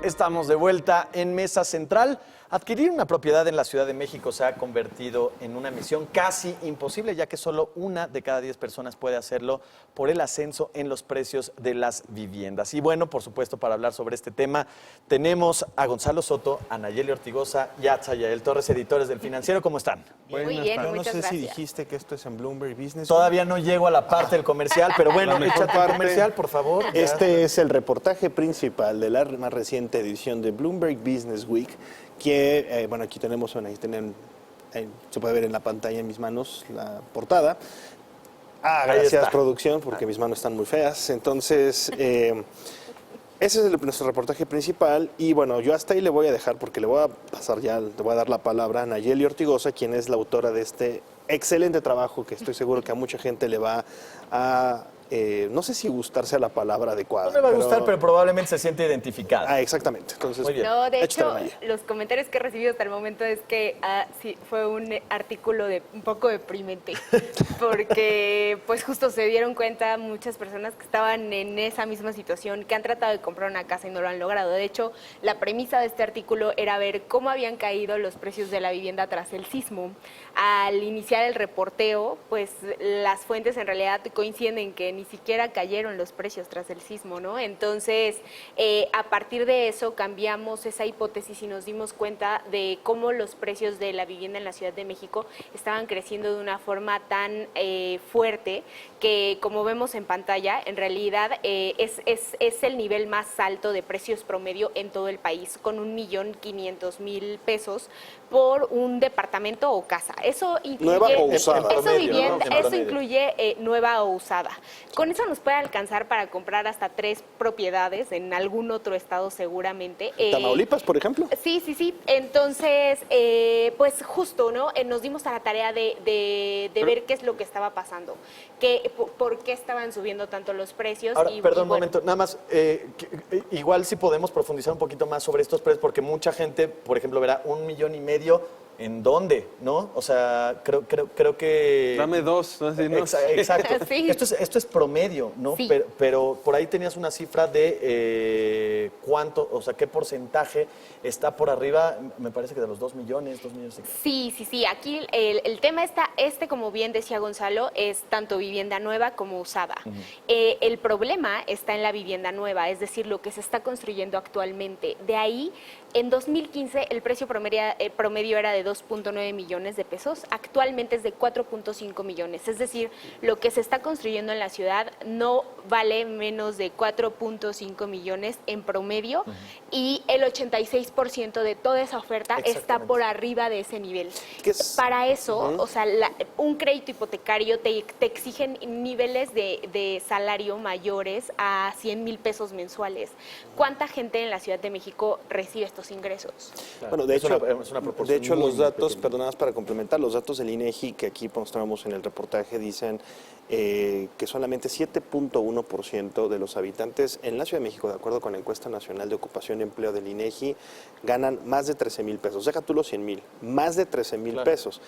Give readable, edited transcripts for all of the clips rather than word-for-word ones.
Estamos de vuelta en Mesa Central. Adquirir una propiedad en la Ciudad de México se ha convertido en una misión casi imposible, ya que solo 1 de cada 10 personas puede hacerlo por el ascenso en los precios de las viviendas. Y bueno, por supuesto, para hablar sobre este tema, tenemos a Gonzalo Soto, a Nayeli Ortigosa y a Yael Torres, editores del Financiero. ¿Cómo están? Muy bien, Yo no muchas sé gracias. si dijiste que esto es en Bloomberg Business. Todavía no llego a la parte del comercial, pero bueno, échate el comercial, por favor. Este es el reportaje principal de la más reciente edición de Bloomberg Business Week, que, bueno, aquí tenemos, se puede ver en la pantalla en mis manos la portada. Gracias, producción, porque mis manos están muy feas. Entonces, ese es nuestro reportaje principal. Y bueno, yo hasta ahí le voy a dejar, porque le voy a dar la palabra a Nayeli Ortigosa, quien es la autora de este excelente trabajo que estoy seguro que a mucha gente le va a... no sé si gustarse a la palabra adecuada. No me va a gustar, pero probablemente se siente identificada. Exactamente. Entonces, muy bien. No, de hecho, Nayeli. los comentarios que he recibido hasta el momento es que sí, fue un artículo un poco deprimente, porque pues justo se dieron cuenta muchas personas que estaban en esa misma situación, que han tratado de comprar una casa y no lo han logrado. De hecho, la premisa de este artículo era ver cómo habían caído los precios de la vivienda tras el sismo. Al iniciar el reporteo, pues las fuentes en realidad coinciden en que ni siquiera cayeron los precios tras el sismo, ¿no? Entonces, a partir de eso cambiamos esa hipótesis y nos dimos cuenta de cómo los precios de la vivienda en la Ciudad de México estaban creciendo de una forma tan fuerte que, como vemos en pantalla, en realidad es el nivel más alto de precios promedio en todo el país, con 1.500.000 pesos por un departamento o casa. Eso incluye, nueva o usada. Eso incluye nueva o usada. Con eso nos puede alcanzar para comprar hasta 3 propiedades en algún otro estado seguramente. ¿Tamaulipas, por ejemplo? Sí. Entonces, pues justo, ¿no? Nos dimos a la tarea de ver qué es lo que estaba pasando, por qué estaban subiendo tanto los precios. Ahora, perdón, un momento, nada más, igual si podemos profundizar un poquito más sobre estos precios, porque mucha gente, por ejemplo, verá 1,5 millones. ¿En dónde? ¿No? O sea, creo que... Dame 2. ¿No? Así, ¿no? Exacto. Sí. Esto es promedio, ¿no? Sí. Pero por ahí tenías una cifra de cuánto, o sea, qué porcentaje está por arriba, me parece que de los 2 millones. Sí. Aquí el tema está, como bien decía Gonzalo, es tanto vivienda nueva como usada. Uh-huh. El problema está en la vivienda nueva, es decir, lo que se está construyendo actualmente. De ahí, en 2015, el precio promedio era de 2.9 millones de pesos, actualmente es de 4.5 millones. Es decir, lo que se está construyendo en la ciudad no vale menos de 4.5 millones en promedio, uh-huh, y el 86% de toda esa oferta está por arriba de ese nivel. Para eso, uh-huh, o sea, un crédito hipotecario te exigen niveles de salario mayores a 100,000 pesos mensuales. ¿Cuánta gente en la Ciudad de México recibe estos ingresos? Claro. Bueno, de hecho, los datos, pequeña. perdonadas para complementar, los datos del INEGI que aquí mostramos en el reportaje dicen que solamente 7.1% de los habitantes en la Ciudad de México, de acuerdo con la encuesta nacional de ocupación y empleo del INEGI, ganan más de 13,000 pesos. Deja tú los 100,000, más de 13,000 pesos.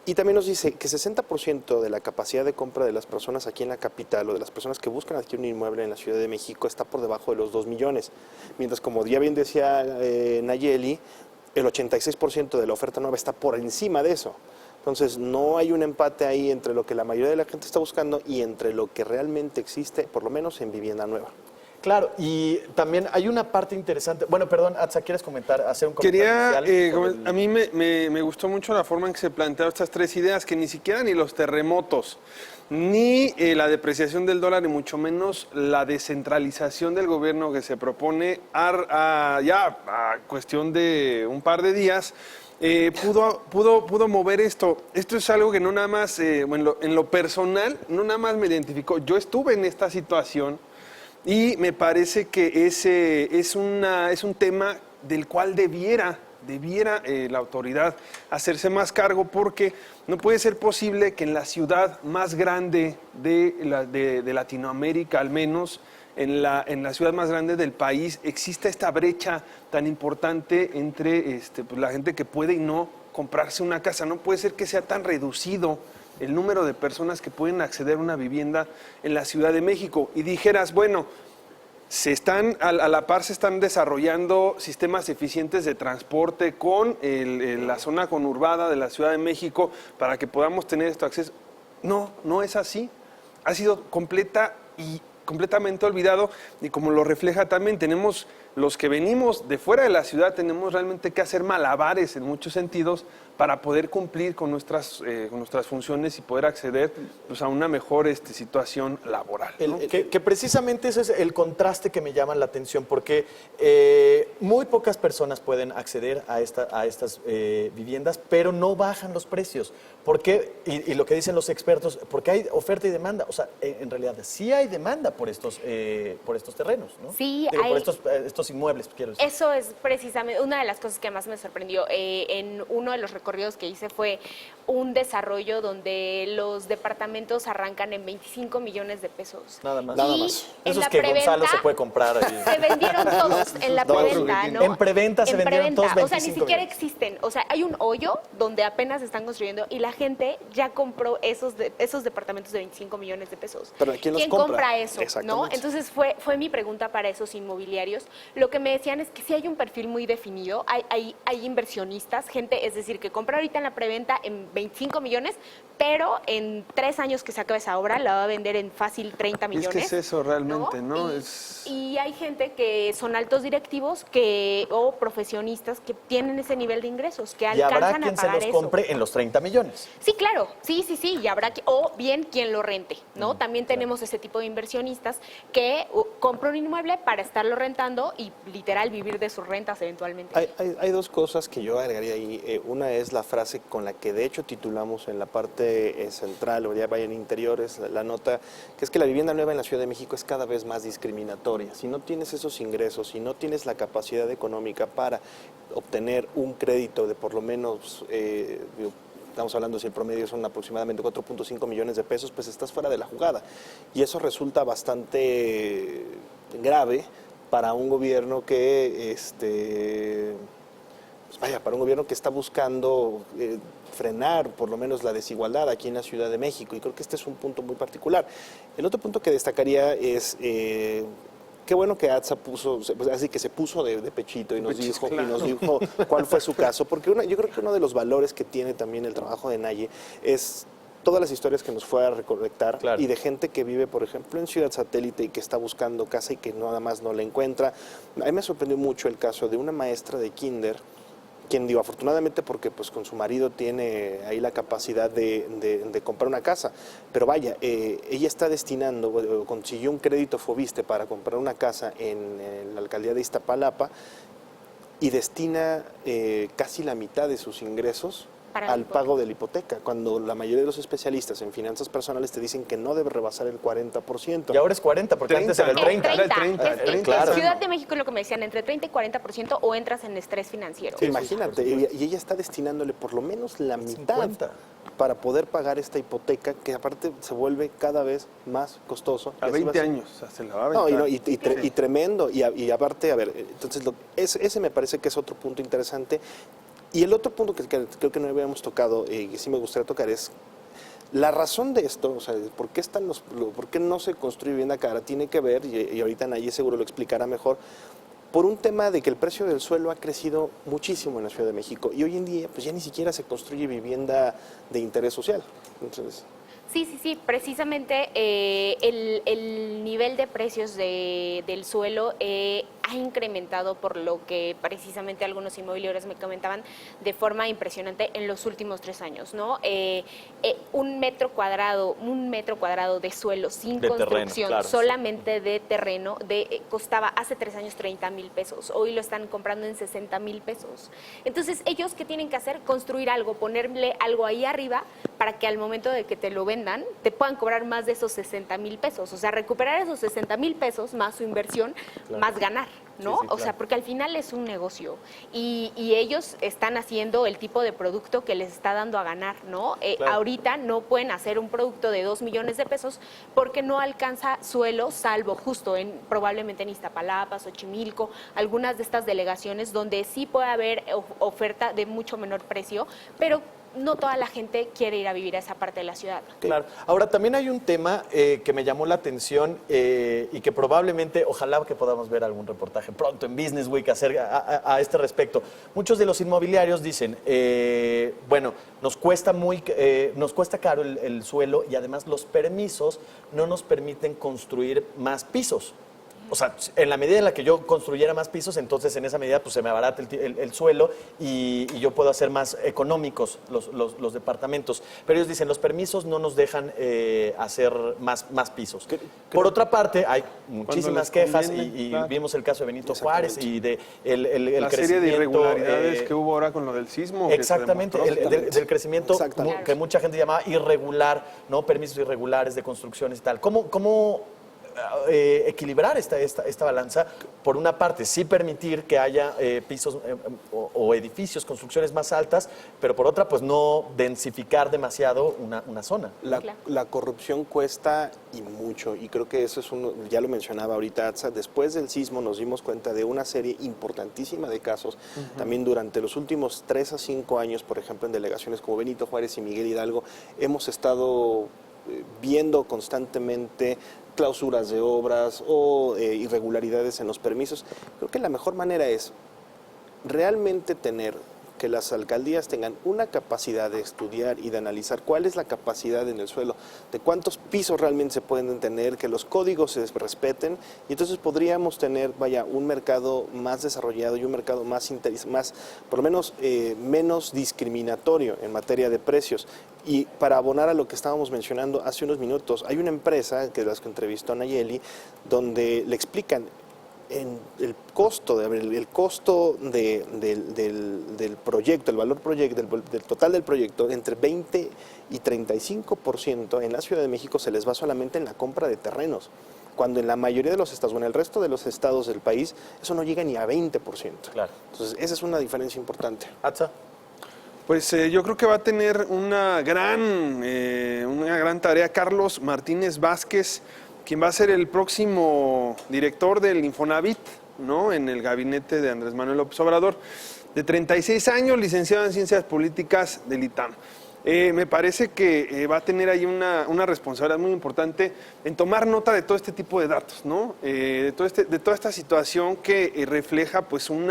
Y también nos dice que 60% de la capacidad de compra de las personas aquí en la capital o de las personas que buscan adquirir un inmueble en la Ciudad de México está por debajo de los 2 millones. Mientras, como ya bien decía Nayeli, el 86% de la oferta nueva está por encima de eso. Entonces, no hay un empate ahí entre lo que la mayoría de la gente está buscando y entre lo que realmente existe, por lo menos en vivienda nueva. Claro, y también hay una parte interesante. Bueno, perdón, Atza, ¿quieres hacer un comentario inicial? A mí me gustó mucho la forma en que se plantearon estas 3 ideas, que ni siquiera ni los terremotos, ni la depreciación del dólar, ni mucho menos la descentralización del gobierno que se propone a cuestión de un par de días, pudo mover esto. Esto es algo que no nada más, en lo personal, no nada más me identificó. Yo estuve en esta situación y me parece que es un tema del cual debiera la autoridad hacerse más cargo, porque no puede ser posible que en la ciudad más grande de Latinoamérica, al menos en la ciudad más grande del país, exista esta brecha tan importante entre pues, la gente que puede y no comprarse una casa. No puede ser que sea tan reducido el número de personas que pueden acceder a una vivienda en la Ciudad de México. Y dijeras, bueno, a la par se están desarrollando sistemas eficientes de transporte con la zona conurbada de la Ciudad de México para que podamos tener este acceso. No, no es así. Ha sido completamente olvidado y como lo refleja también, tenemos los que venimos de fuera de la ciudad, tenemos realmente que hacer malabares en muchos sentidos para poder cumplir con nuestras funciones y poder acceder pues, a una mejor situación laboral, ¿no? Que precisamente ese es el contraste que me llama la atención, porque muy pocas personas pueden acceder a estas viviendas, pero no bajan los precios. ¿Por qué? Y lo que dicen los expertos, porque hay oferta y demanda. O sea, en realidad sí hay demanda por estos terrenos, ¿no? Sí, Digo, por estos inmuebles, quiero decir. Eso es precisamente una de las cosas que más me sorprendió. En uno de los recorridos que hice fue un desarrollo donde los departamentos arrancan en 25 millones de pesos. Nada más. Nada Y más. en Eso la es que preventa Gonzalo se puede comprar ahí. se vendieron todos en la preventa, ¿no? En preventa se vendieron todos 25 O sea, ni siquiera millones. existen. O sea, hay un hoyo donde apenas se están construyendo y la gente ya compró esos departamentos de 25 millones de pesos. Pero ¿quién los compra? compra eso? ¿No? Exactamente. Entonces fue mi pregunta para esos inmobiliarios. Lo que me decían es que sí hay un perfil muy definido, hay inversionistas, gente, es decir, que compra ahorita en la preventa en 25 millones, pero en 3 años que se acabe esa obra la va a vender en fácil 30 Es millones. que es eso realmente, ¿no? Y hay gente que son altos directivos o profesionistas que tienen ese nivel de ingresos, que Y habrá alcanzan a quien se pagar los eso. compre en los 30 millones. Sí, claro, sí, y habrá o bien quien lo rente, ¿no? También tenemos ese tipo de inversionistas que compran un inmueble para estarlo rentando y literal vivir de sus rentas eventualmente. Hay dos cosas que yo agregaría ahí. Una es la frase con la que de hecho titulamos en la parte central, o ya vaya en interiores, la nota, que es que la vivienda nueva en la Ciudad de México es cada vez más discriminatoria. Si no tienes esos ingresos, si no tienes la capacidad económica para obtener un crédito de por lo menos, estamos hablando si el promedio son aproximadamente 4.5 millones de pesos, pues estás fuera de la jugada. Y eso resulta bastante grave para un gobierno que, para un gobierno que está buscando frenar por lo menos la desigualdad aquí en la Ciudad de México. Y creo que este es un punto muy particular. El otro punto que destacaría es qué bueno que ATSA se puso de pechito y nos dijo cuál fue su caso, porque yo creo que uno de los valores que tiene también el trabajo de Naye es todas las historias que nos fue a recolectar, claro, y de gente que vive, por ejemplo, en Ciudad Satélite y que está buscando casa y que nada más no la encuentra. A mí me sorprendió mucho el caso de una maestra de kinder, quien afortunadamente porque pues con su marido tiene ahí la capacidad de comprar una casa, pero vaya, ella está destinando, consiguió un crédito Fobiste para comprar una casa en la alcaldía de Iztapalapa y destina casi la mitad de sus ingresos al pago de la hipoteca, cuando la mayoría de los especialistas en finanzas personales te dicen que no debe rebasar el 40%. Y ahora es 40, porque 30, antes era el ¿no? 30. El 30. Era el 30. Claro. Ciudad de México es lo que me decían, entre 30 y 40% o entras en estrés financiero. Sí, imagínate, y ella está destinándole por lo menos la mitad 50. para poder pagar esta hipoteca, que aparte se vuelve cada vez más costoso. A Y así 20 va a ser. años, o sea, se la va a No, aventar. y tremendo, y aparte, a ver, entonces ese me parece que es otro punto interesante. Y el otro punto que creo que no habíamos tocado, y que sí me gustaría tocar, es la razón de esto, o sea, ¿por qué no se construye vivienda cara? Tiene que ver, y ahorita Naye seguro lo explicará mejor, por un tema de que el precio del suelo ha crecido muchísimo en la Ciudad de México, y hoy en día pues ya ni siquiera se construye vivienda de interés social. Entonces, Sí, precisamente el nivel de precios del suelo ha incrementado, por lo que precisamente algunos inmobiliarios me comentaban de forma impresionante en los últimos 3 años, ¿no? Un metro cuadrado de suelo sin De terreno, construcción, claro, solamente de terreno, costaba hace 3 años 30,000 pesos. Hoy lo están comprando en 60,000 pesos. Entonces, ¿ellos qué tienen que hacer? Construir algo, ponerle algo ahí arriba para que al momento de que te lo vendan, te puedan cobrar más de esos 60,000 pesos. O sea, recuperar esos 60,000 pesos más su inversión, claro, más ganar, ¿no? Sí, O sea, porque al final es un negocio y ellos están haciendo el tipo de producto que les está dando a ganar, ¿no? Claro. Ahorita no pueden hacer un producto de 2 millones de pesos porque no alcanza suelo, salvo justo probablemente en Iztapalapa, Xochimilco, algunas de estas delegaciones donde sí puede haber oferta de mucho menor precio, pero no toda la gente quiere ir a vivir a esa parte de la ciudad. Claro. Ahora, también hay un tema que me llamó la atención y que probablemente, ojalá que podamos ver algún reportaje pronto en Business Week a este respecto. Muchos de los inmobiliarios dicen, bueno, nos cuesta caro el suelo y además los permisos no nos permiten construir más pisos. O sea, en la medida en la que yo construyera más pisos, entonces en esa medida pues se me abarata el suelo y yo puedo hacer más económicos los departamentos. Pero ellos dicen, los permisos no nos dejan hacer más pisos. Por otra parte, hay muchísimas quejas y claro. vimos el caso de Benito Juárez y de el La crecimiento. serie de irregularidades que hubo ahora con lo del sismo. Exactamente, que se demostró. del crecimiento Exactamente. que mucha gente llamaba irregular, ¿no? Permisos irregulares de construcciones y tal. ¿Cómo equilibrar esta balanza? Por una parte, sí permitir que haya pisos o edificios, construcciones más altas, pero por otra, pues no densificar demasiado una zona. La corrupción cuesta y mucho, y creo que eso es uno, ya lo mencionaba ahorita Atza, después del sismo nos dimos cuenta de una serie importantísima de casos, también durante los últimos 3 a 5 años, por ejemplo, en delegaciones como Benito Juárez y Miguel Hidalgo, hemos estado viendo constantemente clausuras de obras o irregularidades en los permisos. Creo que la mejor manera es realmente tener que las alcaldías tengan una capacidad de estudiar y de analizar cuál es la capacidad en el suelo, de cuántos pisos realmente se pueden tener, que los códigos se respeten, y entonces podríamos tener, un mercado más desarrollado y un mercado más por lo menos menos discriminatorio en materia de precios. Y para abonar a lo que estábamos mencionando hace unos minutos, hay una empresa que las que entrevistó a Nayeli, donde le explican el costo del proyecto, el valor del total del proyecto, entre 20 y 35% en la Ciudad de México se les va solamente en la compra de terrenos, cuando en la mayoría de los estados, o en el resto de los estados del país, eso no llega ni a 20%. Claro. Entonces, esa es una diferencia importante. Atza. Pues yo creo que va a tener una gran tarea Carlos Martínez Vázquez, quien va a ser el próximo director del Infonavit, ¿no? En el gabinete de Andrés Manuel López Obrador, de 36 años, licenciado en Ciencias Políticas del ITAM. Me parece que va a tener ahí una responsabilidad muy importante en tomar nota de todo este tipo de datos, ¿no? De toda esta situación que refleja pues muy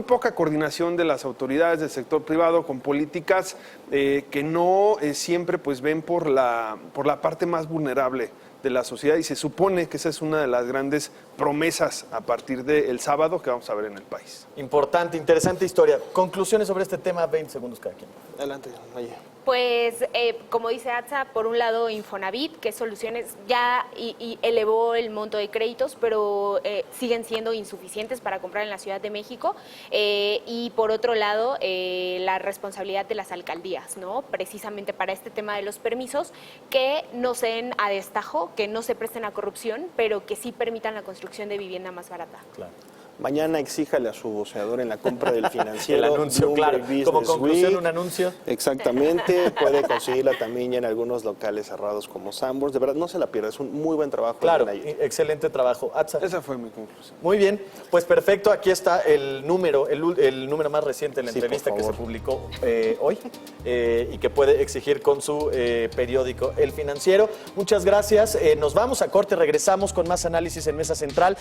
poca coordinación de las autoridades del sector privado con políticas que no siempre pues ven por la parte más vulnerable de la sociedad, y se supone que esa es una de las grandes promesas a partir del sábado que vamos a ver en el país. Importante, interesante historia. Conclusiones sobre este tema, 20 segundos cada quien. Adelante, Nayeli. Pues, como dice Atza, por un lado Infonavit, que soluciones ya y elevó el monto de créditos, pero siguen siendo insuficientes para comprar en la Ciudad de México. Y por otro lado, la responsabilidad de las alcaldías, ¿no? Precisamente para este tema de los permisos, que no se den a destajo, que no se presten a corrupción, pero que sí permitan la construcción de vivienda más barata. Claro. Mañana exíjale a su voceador en la compra del financiero. El anuncio, claro. Como conclusión, un anuncio. Exactamente. Puede conseguirla también ya en algunos locales cerrados como Sanborns. De verdad, no se la pierda. Es un muy buen trabajo. Claro, excelente trabajo. Atza. Esa fue mi conclusión. Muy bien, pues perfecto. Aquí está el número más reciente de la Sí, entrevista por que se favor. publicó hoy y que puede exigir con su periódico El Financiero. Muchas gracias. Nos vamos a corte, regresamos con más análisis en Mesa Central.